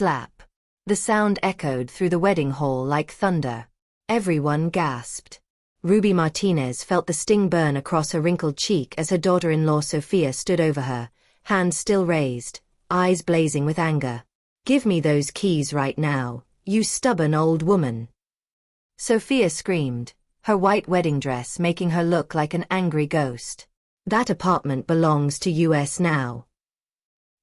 slap. The sound echoed through the wedding hall like thunder. Everyone gasped. Ruby Martinez felt the sting burn across her wrinkled cheek as her daughter-in-law Sophia stood over her, hands still raised, eyes blazing with anger. "Give me those keys right now, you stubborn old woman." Sophia screamed, her white wedding dress making her look like an angry ghost. "That apartment belongs to us now."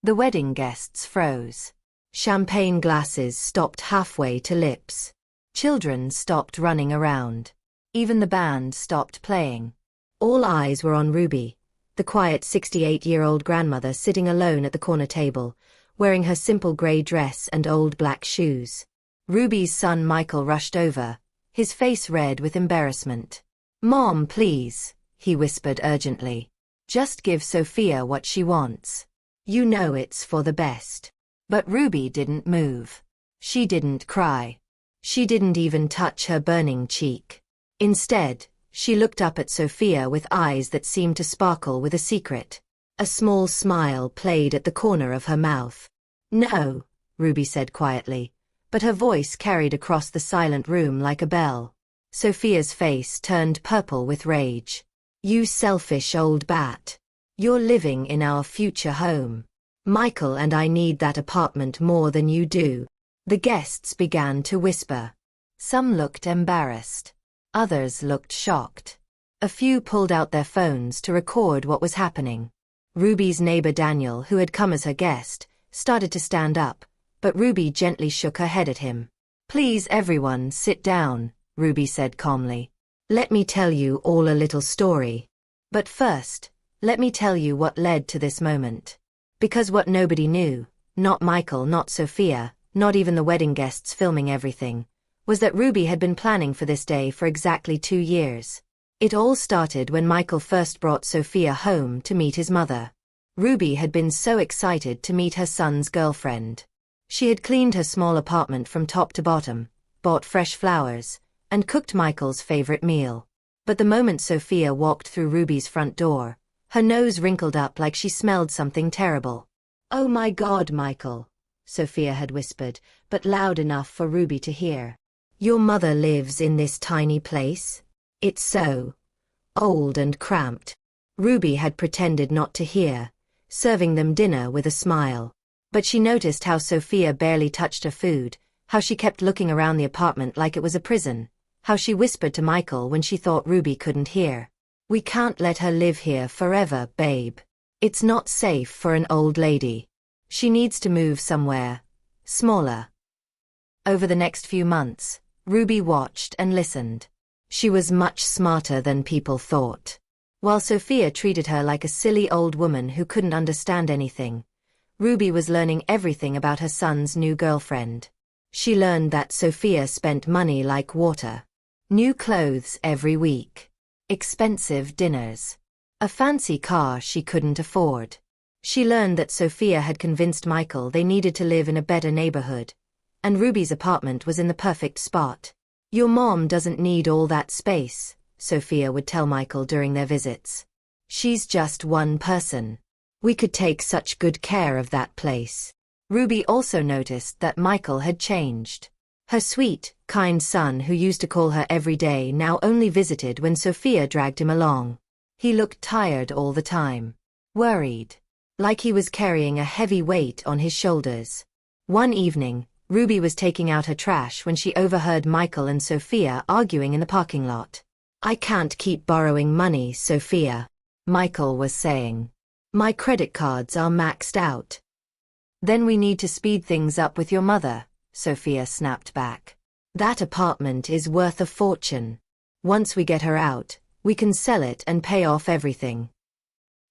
The wedding guests froze. Champagne glasses stopped halfway to lips. Children stopped running around. Even the band stopped playing. All eyes were on Ruby, the quiet 68-year-old grandmother sitting alone at the corner table, wearing her simple gray dress and old black shoes. Ruby's son Michael rushed over, his face red with embarrassment. "Mom, please," he whispered urgently. "Just give Sophia what she wants. You know it's for the best." But Ruby didn't move. She didn't cry. She didn't even touch her burning cheek. Instead, she looked up at Sophia with eyes that seemed to sparkle with a secret. A small smile played at the corner of her mouth. "No," Ruby said quietly, but her voice carried across the silent room like a bell. Sophia's face turned purple with rage. "You selfish old bat. You're living in our future home. Michael and I need that apartment more than you do." The guests began to whisper. Some looked embarrassed. Others looked shocked. A few pulled out their phones to record what was happening. Ruby's neighbor Daniel, who had come as her guest, started to stand up, but Ruby gently shook her head at him. "Please everyone, sit down," Ruby said calmly. "Let me tell you all a little story. But first, let me tell you what led to this moment." Because what nobody knew, not Michael, not Sophia, not even the wedding guests filming everything, was that Ruby had been planning for this day for exactly 2 years. It all started when Michael first brought Sophia home to meet his mother. Ruby had been so excited to meet her son's girlfriend. She had cleaned her small apartment from top to bottom, bought fresh flowers, and cooked Michael's favorite meal. But the moment Sophia walked through Ruby's front door, her nose wrinkled up like she smelled something terrible. "Oh my God, Michael," Sophia had whispered, but loud enough for Ruby to hear. "Your mother lives in this tiny place? It's so old and cramped." Ruby had pretended not to hear, serving them dinner with a smile. But she noticed how Sophia barely touched her food, how she kept looking around the apartment like it was a prison, how she whispered to Michael when she thought Ruby couldn't hear. "We can't let her live here forever, babe. It's not safe for an old lady. She needs to move somewhere smaller." Over the next few months, Ruby watched and listened. She was much smarter than people thought. While Sophia treated her like a silly old woman who couldn't understand anything, Ruby was learning everything about her son's new girlfriend. She learned that Sophia spent money like water. New clothes every week. Expensive dinners. A fancy car she couldn't afford. She learned that Sophia had convinced Michael they needed to live in a better neighborhood, and Ruby's apartment was in the perfect spot. "Your mom doesn't need all that space," Sophia would tell Michael during their visits. "She's just one person. We could take such good care of that place." Ruby also noticed that Michael had changed. Her sweet, kind son who used to call her every day now only visited when Sophia dragged him along. He looked tired all the time. Worried. Like he was carrying a heavy weight on his shoulders. One evening, Ruby was taking out her trash when she overheard Michael and Sophia arguing in the parking lot. "I can't keep borrowing money, Sophia," Michael was saying. "My credit cards are maxed out." "Then we need to speed things up with your mother," Sophia snapped back. "That apartment is worth a fortune. Once we get her out, we can sell it and pay off everything."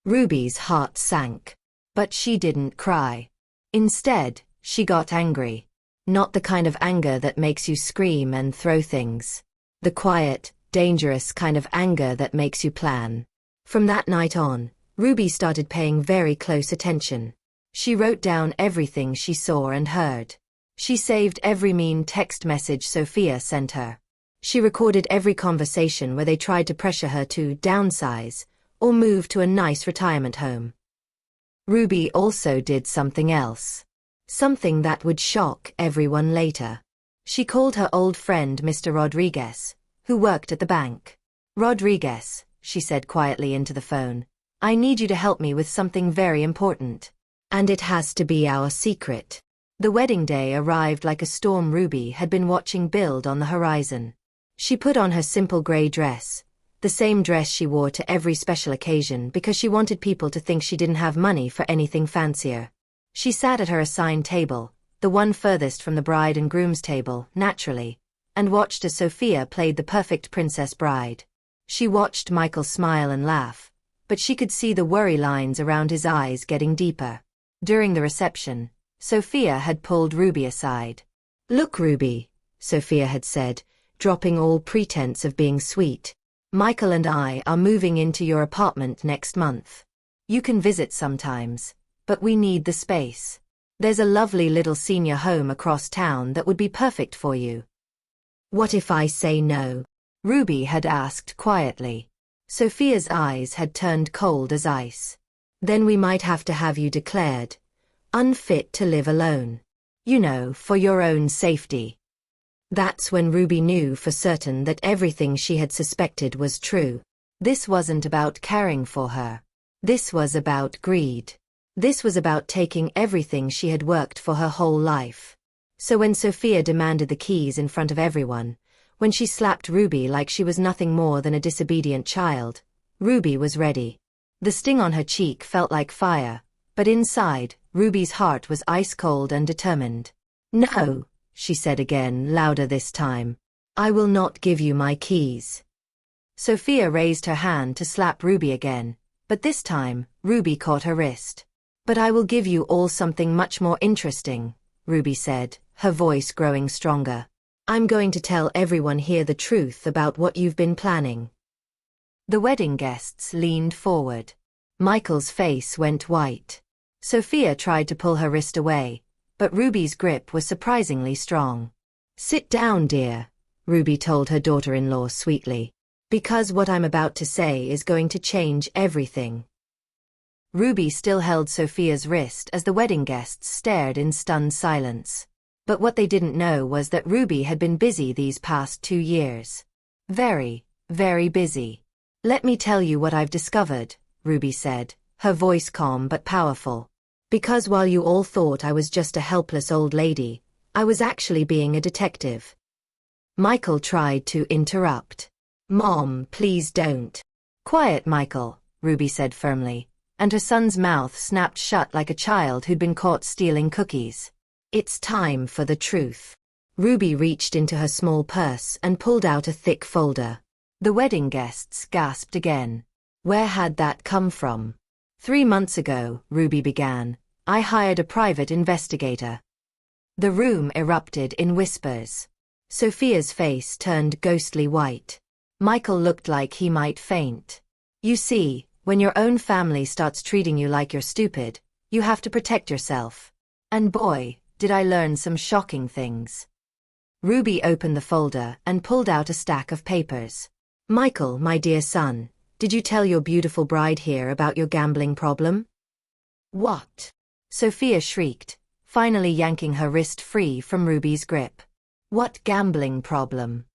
Ruby's heart sank. But she didn't cry. Instead, she got angry. Not the kind of anger that makes you scream and throw things. The quiet, dangerous kind of anger that makes you plan. From that night on, Ruby started paying very close attention. She wrote down everything she saw and heard. She saved every mean text message Sophia sent her. She recorded every conversation where they tried to pressure her to downsize or move to a nice retirement home. Ruby also did something else. Something that would shock everyone later. She called her old friend Mr. Rodriguez, who worked at the bank. "Rodriguez," she said quietly into the phone, "I need you to help me with something very important. And it has to be our secret." The wedding day arrived like a storm Ruby had been watching build on the horizon. She put on her simple gray dress, the same dress she wore to every special occasion because she wanted people to think she didn't have money for anything fancier. She sat at her assigned table, the one furthest from the bride and groom's table, naturally, and watched as Sophia played the perfect princess bride. She watched Michael smile and laugh, but she could see the worry lines around his eyes getting deeper. During the reception, Sophia had pulled Ruby aside. "Look, Ruby," Sophia had said, dropping all pretense of being sweet. "Michael and I are moving into your apartment next month. You can visit sometimes, but we need the space. There's a lovely little senior home across town that would be perfect for you." "What if I say no?" Ruby had asked quietly. Sophia's eyes had turned cold as ice. "Then we might have to have you declared unfit to live alone. You know, for your own safety." That's when Ruby knew for certain that everything she had suspected was true. This wasn't about caring for her. This was about greed. This was about taking everything she had worked for her whole life. So when Sophia demanded the keys in front of everyone, when she slapped Ruby like she was nothing more than a disobedient child, Ruby was ready. The sting on her cheek felt like fire, but inside, Ruby's heart was ice-cold and determined. "No," she said again, louder this time. "I will not give you my keys." Sophia raised her hand to slap Ruby again, but this time, Ruby caught her wrist. "But I will give you all something much more interesting," Ruby said, her voice growing stronger. "I'm going to tell everyone here the truth about what you've been planning." The wedding guests leaned forward. Michael's face went white. Sophia tried to pull her wrist away, but Ruby's grip was surprisingly strong. "Sit down, dear," Ruby told her daughter-in-law sweetly, "because what I'm about to say is going to change everything." Ruby still held Sophia's wrist as the wedding guests stared in stunned silence. But what they didn't know was that Ruby had been busy these past 2 years. Very, very busy. "Let me tell you what I've discovered," Ruby said, her voice calm but powerful. "Because while you all thought I was just a helpless old lady, I was actually being a detective." Michael tried to interrupt. "Mom, please don't." "Quiet, Michael," Ruby said firmly, and her son's mouth snapped shut like a child who'd been caught stealing cookies. "It's time for the truth." Ruby reached into her small purse and pulled out a thick folder. The wedding guests gasped again. Where had that come from? 3 months ago, Ruby began, I hired a private investigator. The room erupted in whispers. Sophia's face turned ghostly white. Michael looked like he might faint. "You see, when your own family starts treating you like you're stupid, you have to protect yourself. And boy, did I learn some shocking things." Ruby opened the folder and pulled out a stack of papers. "Michael, my dear son, did you tell your beautiful bride here about your gambling problem?" "What?" Sophia shrieked, finally yanking her wrist free from Ruby's grip. "What gambling problem?"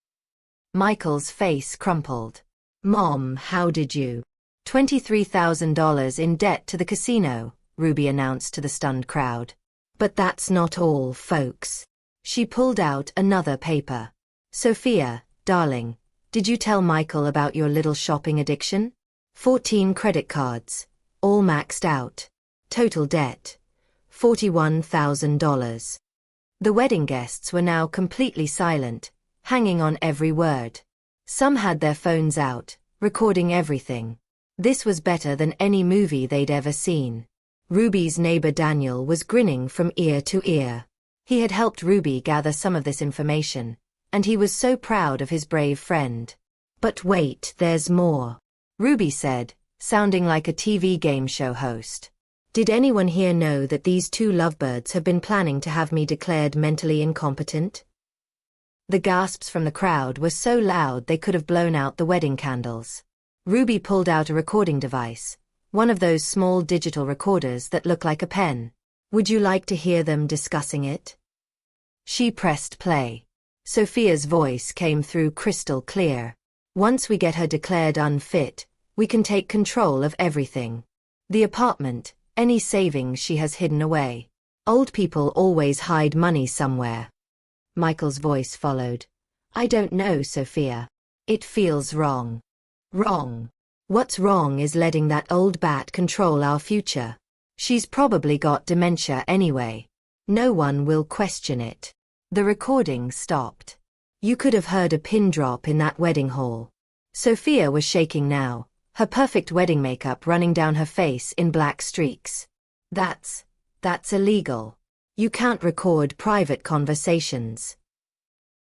Michael's face crumpled. "Mom, how did you?" $23,000 in debt to the casino, Ruby announced to the stunned crowd. "But that's not all, folks." She pulled out another paper. "Sophia, darling, did you tell Michael about your little shopping addiction? 14 credit cards, all maxed out. Total debt, $41,000. The wedding guests were now completely silent, hanging on every word. Some had their phones out, recording everything. This was better than any movie they'd ever seen. Ruby's neighbor Daniel was grinning from ear to ear. He had helped Ruby gather some of this information, and he was so proud of his brave friend. "But wait, there's more," Ruby said, sounding like a TV game show host. "Did anyone here know that these 2 lovebirds have been planning to have me declared mentally incompetent?" The gasps from the crowd were so loud they could have blown out the wedding candles. Ruby pulled out a recording device, one of those small digital recorders that look like a pen. Would you like to hear them discussing it? She pressed play. Sophia's voice came through crystal clear. Once we get her declared unfit, we can take control of everything. The apartment, any savings she has hidden away. Old people always hide money somewhere. Michael's voice followed. I don't know, Sophia. It feels wrong. Wrong. What's wrong is letting that old bat control our future. She's probably got dementia anyway. No one will question it. The recording stopped. You could have heard a pin drop in that wedding hall. Sophia was shaking now, her perfect wedding makeup running down her face in black streaks. That's illegal. You can't record private conversations.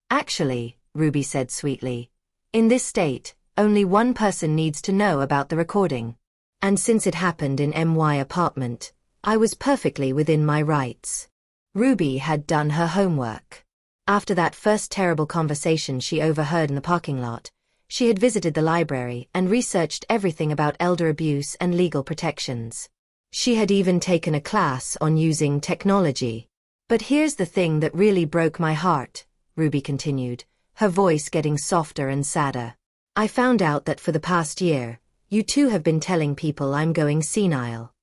Actually, Ruby said sweetly, in this state, only one person needs to know about the recording. And since it happened in MY apartment, I was perfectly within my rights. Ruby had done her homework. After that first terrible conversation she overheard in the parking lot, she had visited the library and researched everything about elder abuse and legal protections. She had even taken a class on using technology. But here's the thing that really broke my heart, Ruby continued, her voice getting softer and sadder. I found out that for the past year, you two have been telling people I'm going senile.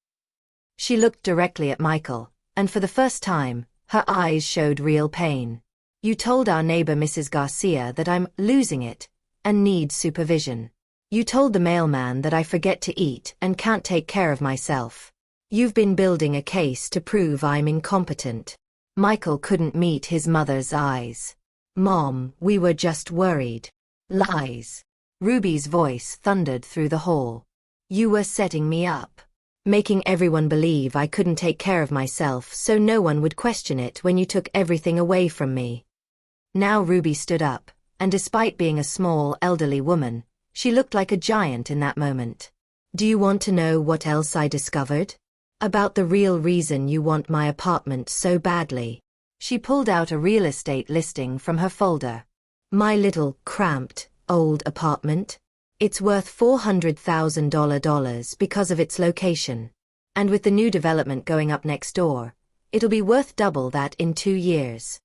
She looked directly at Michael, and for the first time, her eyes showed real pain. You told our neighbor Mrs. Garcia that I'm losing it and need supervision. You told the mailman that I forget to eat and can't take care of myself. You've been building a case to prove I'm incompetent. Michael couldn't meet his mother's eyes. Mom, we were just worried. Lies. Ruby's voice thundered through the hall. You were setting me up. Making everyone believe I couldn't take care of myself so no one would question it when you took everything away from me. Now Ruby stood up, and despite being a small, elderly woman, she looked like a giant in that moment. Do you want to know what else I discovered? About the real reason you want my apartment so badly. She pulled out a real estate listing from her folder. My little, cramped, old apartment? It's worth $400,000 because of its location. And with the new development going up next door, it'll be worth double that in 2 years.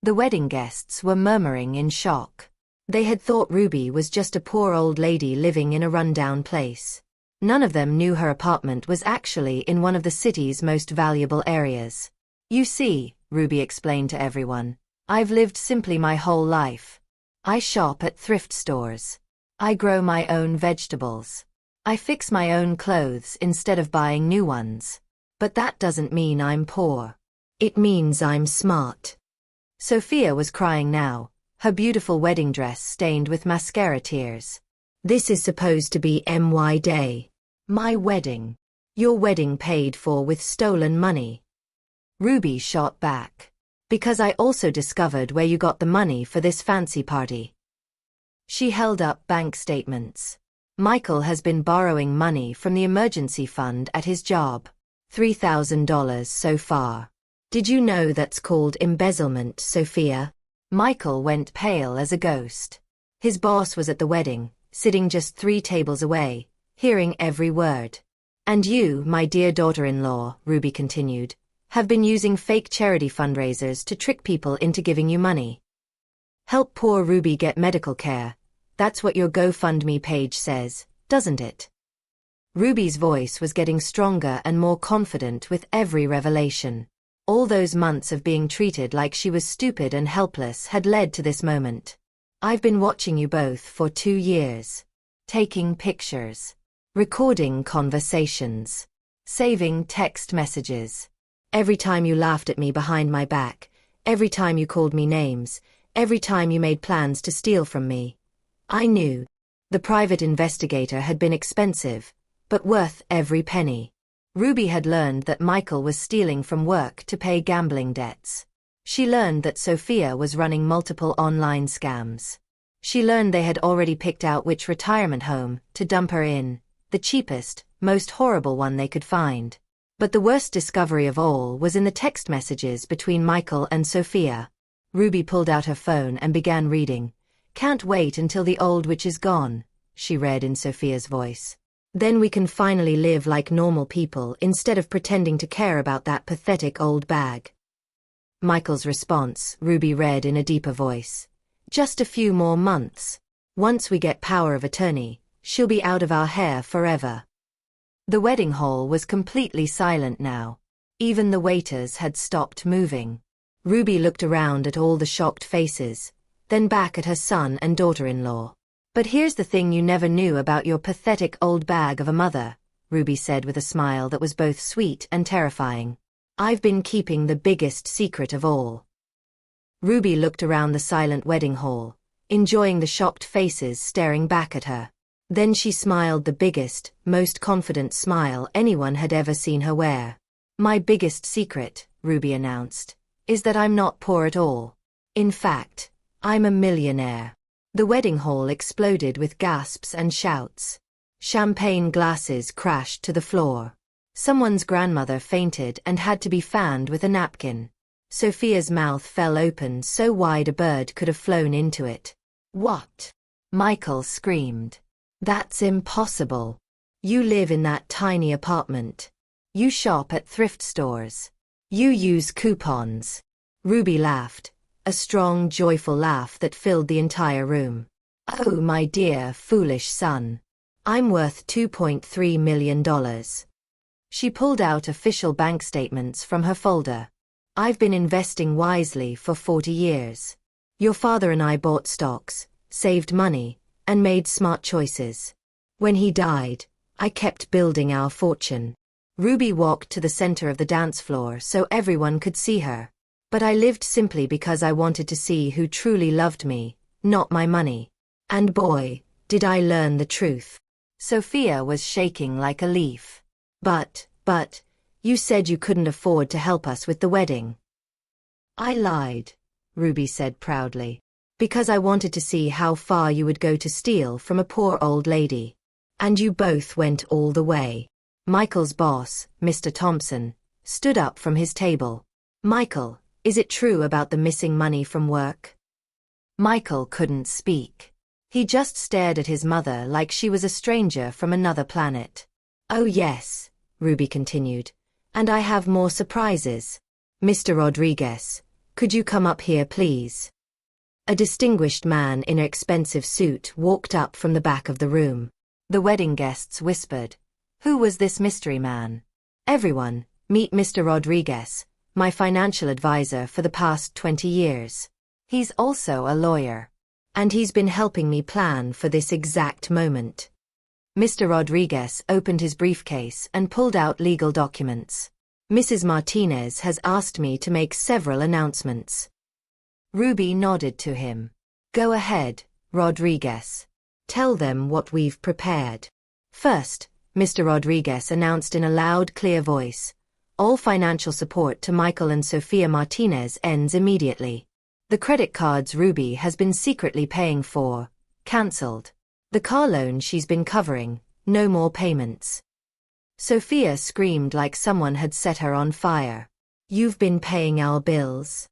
The wedding guests were murmuring in shock. They had thought Ruby was just a poor old lady living in a rundown place. None of them knew her apartment was actually in one of the city's most valuable areas. You see, Ruby explained to everyone, I've lived simply my whole life. I shop at thrift stores. I grow my own vegetables. I fix my own clothes instead of buying new ones. But that doesn't mean I'm poor. It means I'm smart. Sophia was crying now, her beautiful wedding dress stained with mascara tears. This is supposed to be MY Day. My wedding. Your wedding paid for with stolen money. Ruby shot back. Because I also discovered where you got the money for this fancy party. She held up bank statements. Michael has been borrowing money from the emergency fund at his job. $3,000 so far. Did you know that's called embezzlement, Sophia? Michael went pale as a ghost. His boss was at the wedding, sitting just 3 tables away, hearing every word. And you, my dear daughter-in-law, Ruby continued, have been using fake charity fundraisers to trick people into giving you money. Help poor Ruby get medical care. That's what your GoFundMe page says, doesn't it? Ruby's voice was getting stronger and more confident with every revelation. All those months of being treated like she was stupid and helpless had led to this moment. I've been watching you both for 2 years. Taking pictures. Recording conversations. Saving text messages. Every time you laughed at me behind my back. Every time you called me names. Every time you made plans to steal from me. I knew. The private investigator had been expensive, but worth every penny. Ruby had learned that Michael was stealing from work to pay gambling debts. She learned that Sophia was running multiple online scams. She learned they had already picked out which retirement home to dump her in, the cheapest, most horrible one they could find. But the worst discovery of all was in the text messages between Michael and Sophia. Ruby pulled out her phone and began reading. Can't wait until the old witch is gone, she read in Sophia's voice. Then we can finally live like normal people instead of pretending to care about that pathetic old bag. Michael's response, Ruby read in a deeper voice. Just a few more months. Once we get power of attorney, she'll be out of our hair forever. The wedding hall was completely silent now. Even the waiters had stopped moving. Ruby looked around at all the shocked faces, then back at her son and daughter-in-law. But here's the thing you never knew about your pathetic old bag of a mother, Ruby said with a smile that was both sweet and terrifying. I've been keeping the biggest secret of all. Ruby looked around the silent wedding hall, enjoying the shocked faces staring back at her. Then she smiled the biggest, most confident smile anyone had ever seen her wear. My biggest secret, Ruby announced, is that I'm not poor at all. In fact, I'm a millionaire. The wedding hall exploded with gasps and shouts. Champagne glasses crashed to the floor. Someone's grandmother fainted and had to be fanned with a napkin. Sophia's mouth fell open so wide a bird could have flown into it. What? Michael screamed. That's impossible. You live in that tiny apartment. You shop at thrift stores. You use coupons. Ruby laughed, a strong, joyful laugh that filled the entire room. Oh, my dear, foolish son. I'm worth $2.3 million. She pulled out official bank statements from her folder. I've been investing wisely for 40 years. Your father and I bought stocks, saved money, and made smart choices. When he died, I kept building our fortune. Ruby walked to the center of the dance floor so everyone could see her. But I lived simply because I wanted to see who truly loved me, not my money. And boy, did I learn the truth. Sophia was shaking like a leaf. But, you said you couldn't afford to help us with the wedding. I lied, Ruby said proudly, because I wanted to see how far you would go to steal from a poor old lady. And you both went all the way. Michael's boss, Mr. Thompson, stood up from his table. Michael, is it true about the missing money from work? Michael couldn't speak. He just stared at his mother like she was a stranger from another planet. Oh yes, Ruby continued, and I have more surprises. Mr. Rodriguez, could you come up here please? A distinguished man in an expensive suit walked up from the back of the room. The wedding guests whispered, who was this mystery man? Everyone, meet Mr. Rodriguez, my financial advisor for the past 20 years. He's also a lawyer. And he's been helping me plan for this exact moment. Mr. Rodriguez opened his briefcase and pulled out legal documents. Mrs. Martinez has asked me to make several announcements. Ruby nodded to him. Go ahead, Rodriguez. Tell them what we've prepared. First, Mr. Rodriguez announced in a loud, clear voice, all financial support to Michael and Sophia Martinez ends immediately. The credit cards Ruby has been secretly paying for, cancelled. The car loan she's been covering, no more payments. Sophia screamed like someone had set her on fire. You've been paying our bills?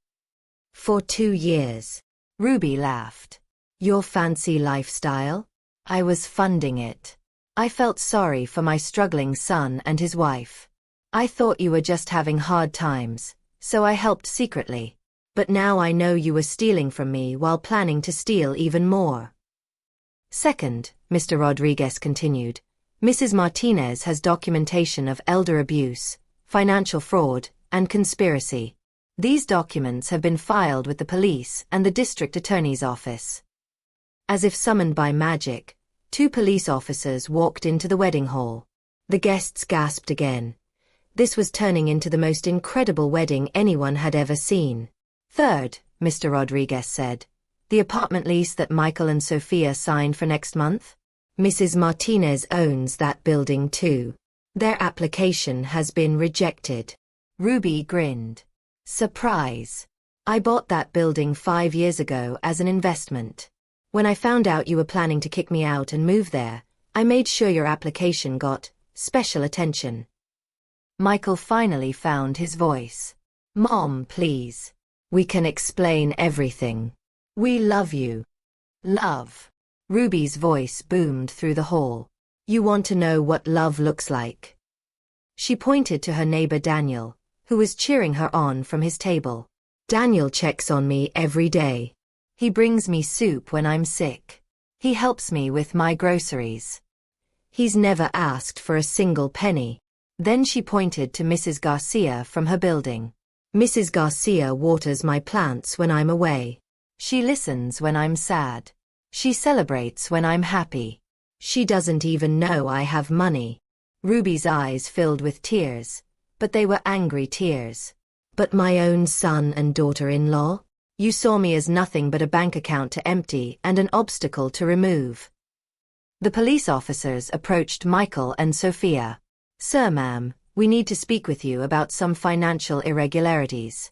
For 2 years. Ruby laughed. Your fancy lifestyle? I was funding it. I felt sorry for my struggling son and his wife. I thought you were just having hard times, so I helped secretly. But now I know you were stealing from me while planning to steal even more. Second, Mr. Rodriguez continued, Mrs. Martinez has documentation of elder abuse, financial fraud, and conspiracy. These documents have been filed with the police and the district attorney's office. As if summoned by magic, 2 police officers walked into the wedding hall. The guests gasped again. This was turning into the most incredible wedding anyone had ever seen. Third, Mr. Rodriguez said, the apartment lease that Michael and Sophia signed for next month? Mrs. Martinez owns that building too. Their application has been rejected. Ruby grinned. Surprise. I bought that building 5 years ago as an investment. When I found out you were planning to kick me out and move there, I made sure your application got special attention. Michael finally found his voice. Mom, please. We can explain everything. We love you. Love. Ruby's voice boomed through the hall. You want to know what love looks like? She pointed to her neighbor Daniel, who was cheering her on from his table. Daniel checks on me every day. He brings me soup when I'm sick. He helps me with my groceries. He's never asked for a single penny. Then she pointed to Mrs. Garcia from her building. Mrs. Garcia waters my plants when I'm away. She listens when I'm sad. She celebrates when I'm happy. She doesn't even know I have money. Ruby's eyes filled with tears, but they were angry tears. But my own son and daughter-in-law? You saw me as nothing but a bank account to empty and an obstacle to remove. The police officers approached Michael and Sophia. Sir, ma'am, we need to speak with you about some financial irregularities.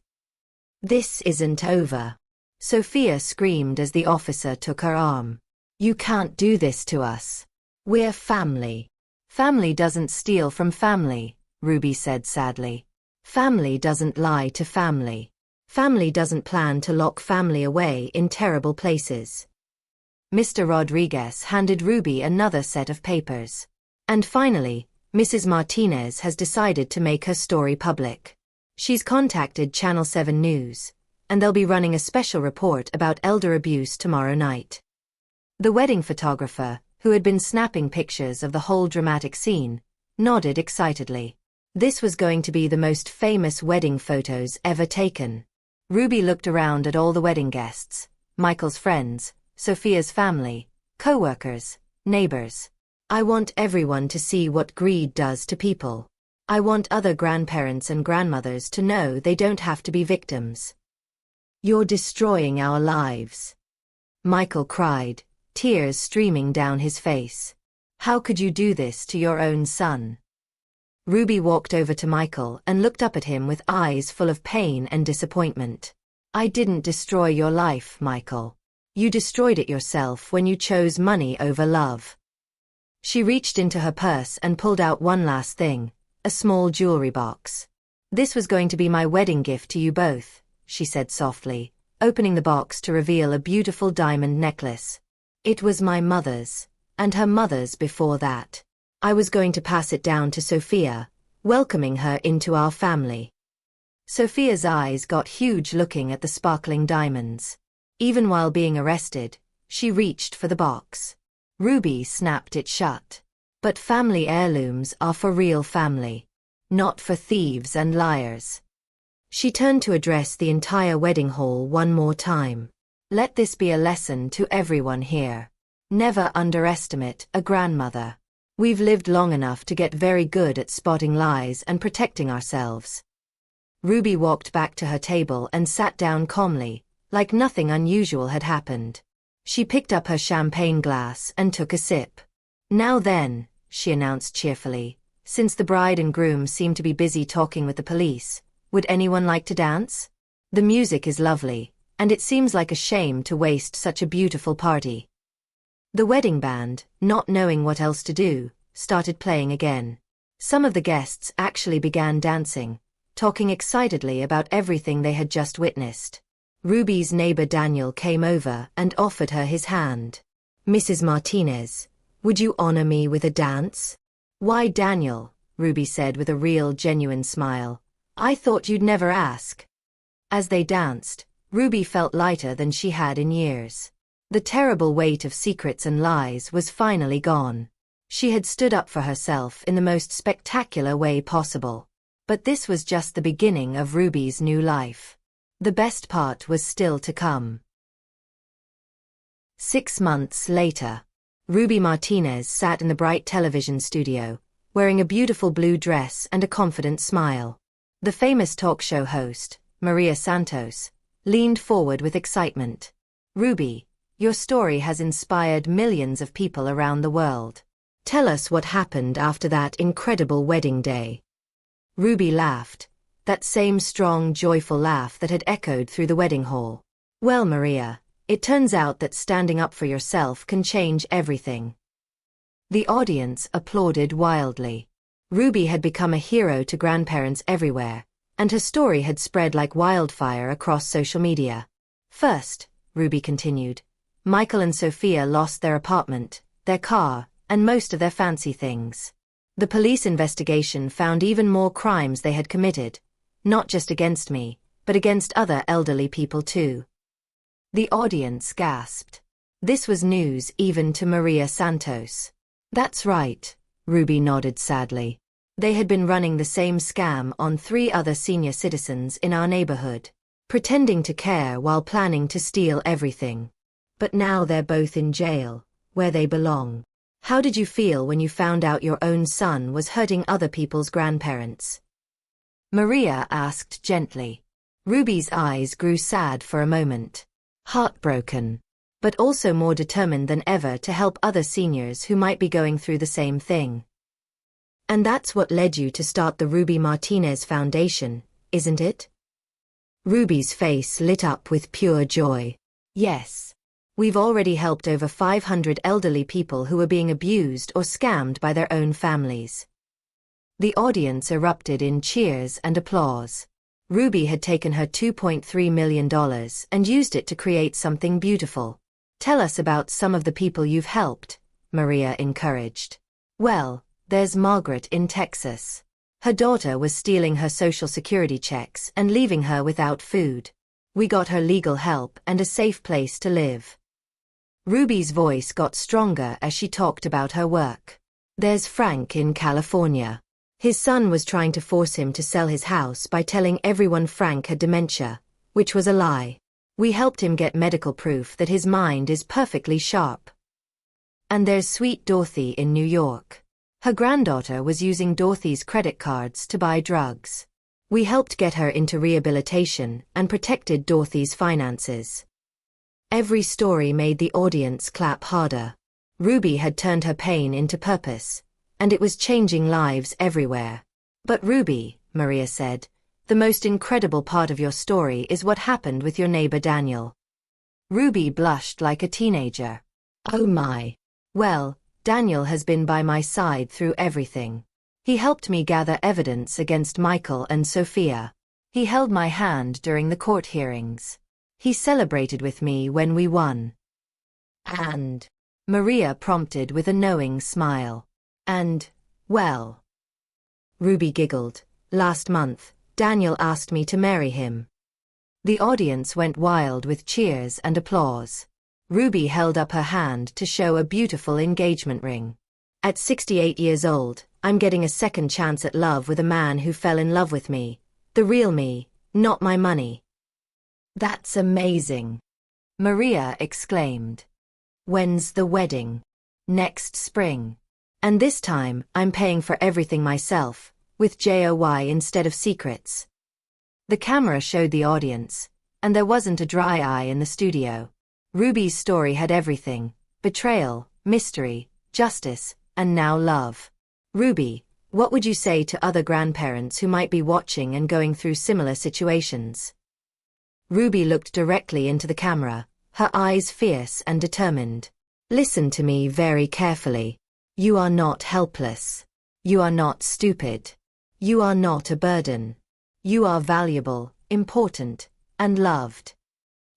This isn't over. Sophia screamed as the officer took her arm. You can't do this to us. We're family. Family doesn't steal from family, Ruby said sadly. Family doesn't lie to family. Family doesn't plan to lock family away in terrible places. Mr. Rodriguez handed Ruby another set of papers. And finally, Mrs. Martinez has decided to make her story public. She's contacted Channel 7 News, and they'll be running a special report about elder abuse tomorrow night. The wedding photographer, who had been snapping pictures of the whole dramatic scene, nodded excitedly. This was going to be the most famous wedding photos ever taken. Ruby looked around at all the wedding guests, Michael's friends, Sophia's family, co-workers, neighbors. I want everyone to see what greed does to people. I want other grandparents and grandmothers to know they don't have to be victims. You're destroying our lives. Michael cried, tears streaming down his face. How could you do this to your own son? Ruby walked over to Michael and looked up at him with eyes full of pain and disappointment. I didn't destroy your life, Michael. You destroyed it yourself when you chose money over love. She reached into her purse and pulled out one last thing, a small jewelry box. This was going to be my wedding gift to you both, she said softly, opening the box to reveal a beautiful diamond necklace. It was my mother's, and her mother's before that. I was going to pass it down to Sophia, welcoming her into our family. Sophia's eyes got huge looking at the sparkling diamonds. Even while being arrested, she reached for the box. Ruby snapped it shut. But family heirlooms are for real family, not for thieves and liars. She turned to address the entire wedding hall one more time. Let this be a lesson to everyone here. Never underestimate a grandmother. We've lived long enough to get very good at spotting lies and protecting ourselves. Ruby walked back to her table and sat down calmly, like nothing unusual had happened. She picked up her champagne glass and took a sip. Now then, she announced cheerfully, since the bride and groom seem to be busy talking with the police, would anyone like to dance? The music is lovely, and it seems like a shame to waste such a beautiful party. The wedding band, not knowing what else to do, started playing again. Some of the guests actually began dancing, talking excitedly about everything they had just witnessed. Ruby's neighbor Daniel came over and offered her his hand. Mrs. Martinez, would you honor me with a dance? Why, Daniel, Ruby said with a real, genuine smile. I thought you'd never ask. As they danced, Ruby felt lighter than she had in years. The terrible weight of secrets and lies was finally gone. She had stood up for herself in the most spectacular way possible. But this was just the beginning of Ruby's new life. The best part was still to come. 6 months later, Ruby Martinez sat in the bright television studio, wearing a beautiful blue dress and a confident smile. The famous talk show host, Maria Santos, leaned forward with excitement. Ruby, your story has inspired millions of people around the world. Tell us what happened after that incredible wedding day. Ruby laughed, that same strong, joyful laugh that had echoed through the wedding hall. Well, Maria, it turns out that standing up for yourself can change everything. The audience applauded wildly. Ruby had become a hero to grandparents everywhere, and her story had spread like wildfire across social media. First, Ruby continued, Michael and Sophia lost their apartment, their car, and most of their fancy things. The police investigation found even more crimes they had committed, not just against me, but against other elderly people too. The audience gasped. This was news even to Maria Santos. That's right, Ruby nodded sadly. They had been running the same scam on 3 other senior citizens in our neighborhood, pretending to care while planning to steal everything. But now they're both in jail, where they belong. How did you feel when you found out your own son was hurting other people's grandparents? Maria asked gently. Ruby's eyes grew sad for a moment. Heartbroken, but also more determined than ever to help other seniors who might be going through the same thing. And that's what led you to start the Ruby Martinez Foundation, isn't it? Ruby's face lit up with pure joy. Yes. We've already helped over 500 elderly people who were being abused or scammed by their own families. The audience erupted in cheers and applause. Ruby had taken her $2.3 million and used it to create something beautiful. Tell us about some of the people you've helped, Maria encouraged. Well, there's Margaret in Texas. Her daughter was stealing her Social Security checks and leaving her without food. We got her legal help and a safe place to live. Ruby's voice got stronger as she talked about her work. There's Frank in California. His son was trying to force him to sell his house by telling everyone Frank had dementia, which was a lie. We helped him get medical proof that his mind is perfectly sharp. And there's sweet Dorothy in New York. Her granddaughter was using Dorothy's credit cards to buy drugs. We helped get her into rehabilitation and protected Dorothy's finances. Every story made the audience clap harder. Ruby had turned her pain into purpose, and it was changing lives everywhere. But Ruby, Maria said, the most incredible part of your story is what happened with your neighbor Daniel. Ruby blushed like a teenager. Oh my. Well, Daniel has been by my side through everything. He helped me gather evidence against Michael and Sophia. He held my hand during the court hearings. He celebrated with me when we won. And? Maria prompted with a knowing smile. And, well. Ruby giggled. Last month, Daniel asked me to marry him. The audience went wild with cheers and applause. Ruby held up her hand to show a beautiful engagement ring. At 68 years old, I'm getting a second chance at love with a man who fell in love with me. The real me, not my money. That's amazing, Maria exclaimed. When's the wedding? Next spring. And this time, I'm paying for everything myself, with JOY instead of secrets. The camera showed the audience, and there wasn't a dry eye in the studio. Ruby's story had everything: betrayal, mystery, justice, and now love. Ruby, what would you say to other grandparents who might be watching and going through similar situations? Ruby looked directly into the camera, her eyes fierce and determined. Listen to me very carefully. You are not helpless. You are not stupid. You are not a burden. You are valuable, important, and loved.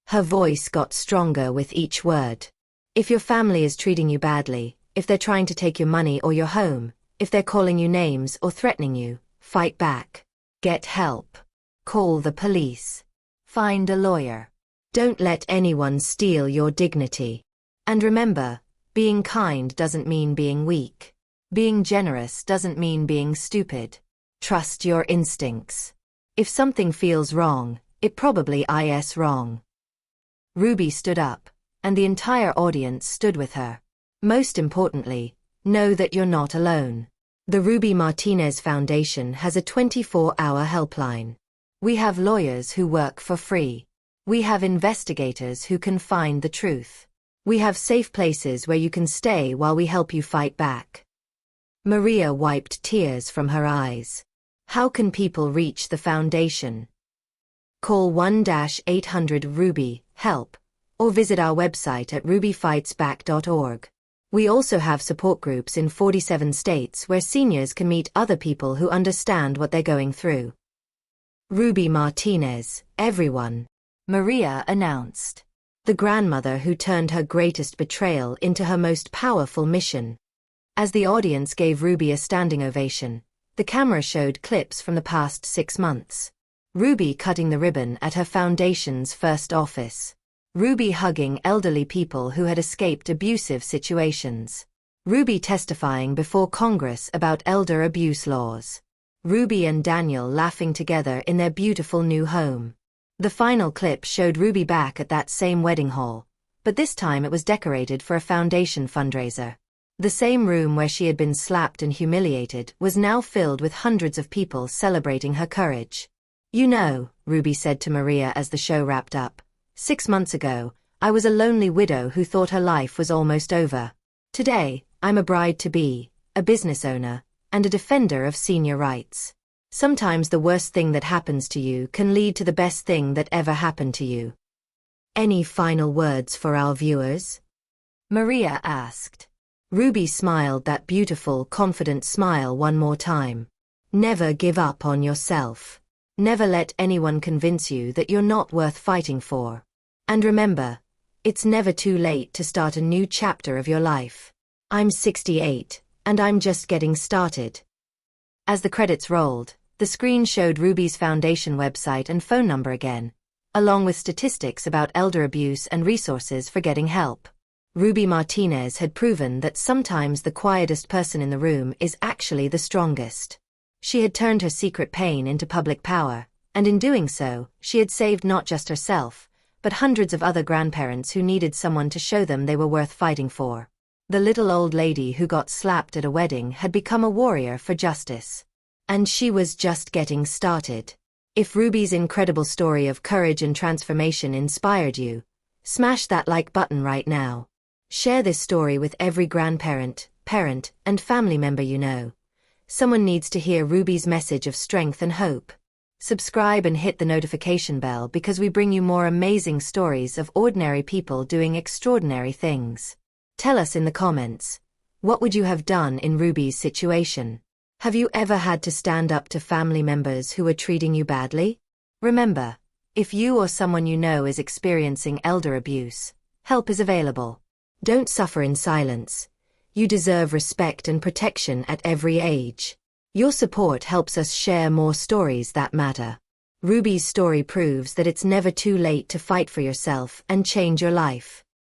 Her voice got stronger with each word. If your family is treating you badly, if they're trying to take your money or your home, if they're calling you names or threatening you, fight back. Get help. Call the police. Find a lawyer. Don't let anyone steal your dignity. And remember, being kind doesn't mean being weak. Being generous doesn't mean being stupid. Trust your instincts. If something feels wrong, it probably is wrong. Ruby stood up, and the entire audience stood with her. Most importantly, know that you're not alone. The Ruby Martinez Foundation has a 24-hour helpline. We have lawyers who work for free. We have investigators who can find the truth. We have safe places where you can stay while we help you fight back. Maria wiped tears from her eyes. How can people reach the foundation? Call 1-800-RUBY-HELP or visit our website at rubyfightsback.org. We also have support groups in 47 states where seniors can meet other people who understand what they're going through. Ruby Martinez, everyone, Maria announced. The grandmother who turned her greatest betrayal into her most powerful mission. As the audience gave Ruby a standing ovation, the camera showed clips from the past 6 months. Ruby cutting the ribbon at her foundation's first office. Ruby hugging elderly people who had escaped abusive situations. Ruby testifying before Congress about elder abuse laws. Ruby and Daniel laughing together in their beautiful new home. The final clip showed Ruby back at that same wedding hall, but this time it was decorated for a foundation fundraiser. The same room where she had been slapped and humiliated was now filled with hundreds of people celebrating her courage. "You know," Ruby said to Maria as the show wrapped up, "6 months ago, I was a lonely widow who thought her life was almost over. Today, I'm a bride-to-be, a business owner, and a defender of senior rights. Sometimes the worst thing that happens to you can lead to the best thing that ever happened to you." "Any final words for our viewers?" Maria asked. Ruby smiled that beautiful, confident smile one more time. "Never give up on yourself. Never let anyone convince you that you're not worth fighting for. And remember, it's never too late to start a new chapter of your life. I'm 68, and I'm just getting started." As the credits rolled, the screen showed Ruby's foundation website and phone number again, along with statistics about elder abuse and resources for getting help. Ruby Martinez had proven that sometimes the quietest person in the room is actually the strongest. She had turned her secret pain into public power, and in doing so, she had saved not just herself, but hundreds of other grandparents who needed someone to show them they were worth fighting for. The little old lady who got slapped at a wedding had become a warrior for justice. And she was just getting started. If Ruby's incredible story of courage and transformation inspired you, smash that like button right now. Share this story with every grandparent, parent, and family member you know. Someone needs to hear Ruby's message of strength and hope. Subscribe and hit the notification bell because we bring you more amazing stories of ordinary people doing extraordinary things. Tell us in the comments, what would you have done in Ruby's situation? Have you ever had to stand up to family members who were treating you badly? Remember, if you or someone you know is experiencing elder abuse, help is available. Don't suffer in silence. You deserve respect and protection at every age. Your support helps us share more stories that matter. Ruby's story proves that it's never too late to fight for yourself and change your life.